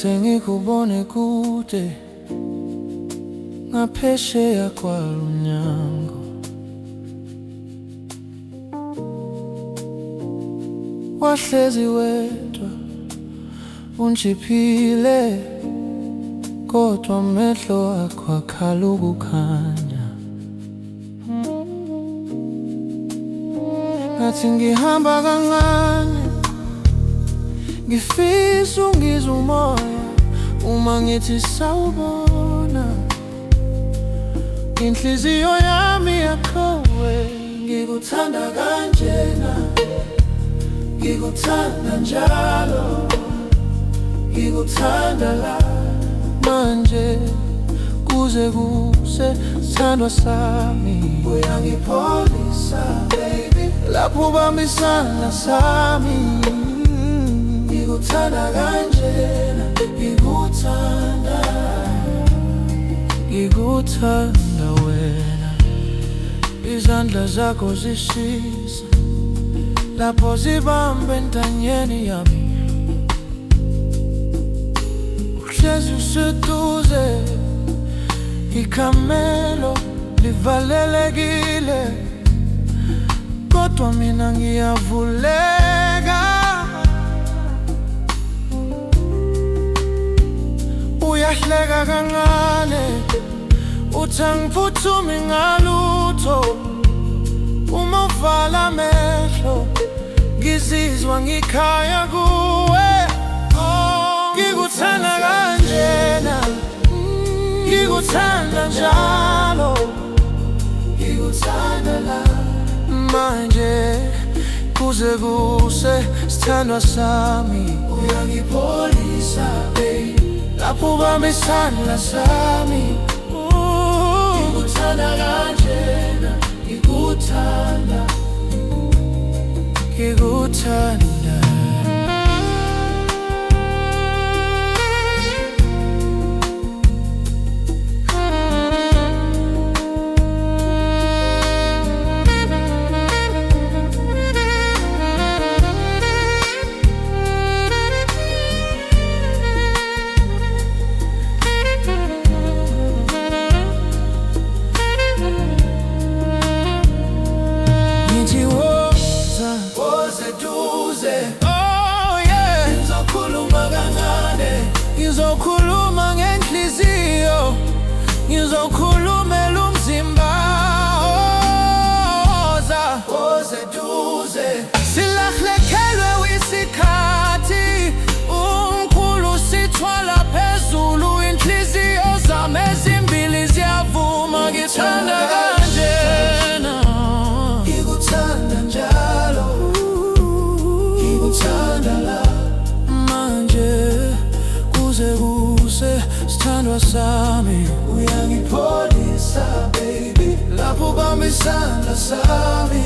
sengikubone kude ngaphesheya kwalunyango. Wahlezi wedwa unjiphile, kodwa amehlo akho akhala ukukhanya. Ngathi ngihamba kancane, ngifisa ungizwe umoya uma ngithi sawubona. Inhliziyo yami yakhowe, ngikuthanda kanjena, ngikuthanda njalo, ngikuthanda la manje kuze kuse sithandwa sami. Uyangipholisa baby, lapho ubambisana sami. Ngikuthanda kanjena, ngikuthanda, ngikuthanda wena. Izandla zakho zishisa lapho zibambe entanyeni yami. Uhlezi useduze, ikhamelo livalelekile, kodwa mina ngiyavuleka. Uyahleka kancane, uthi angiphuthumi ngalutho. Uma uvala amehlo, ngizizwa ngikhaya kuwe. Ngikuthanda kanjena, ngikuthanda njalo, ngikuthanda la manje kuze kuse sithandwa sami. Uyangipholisa baby, lapho ubambisana sami. Ngikuthanda kanjena, ngikuthanda, ngikuthanda. Ngizokhuluma ngenhliziyo, ngizokhulumela umzimba. Woza eduze, silahlekelwe isikhathi, umkhulu sithwala phezulu. Inhliziyo zami ezimbili ziyavuma, ngithanda kanjena, ngikuthanda njalo, ngikuthanda la manje kuze kuse sithandwa sami. Uyangipholisa baby, lapho ubambisana sami.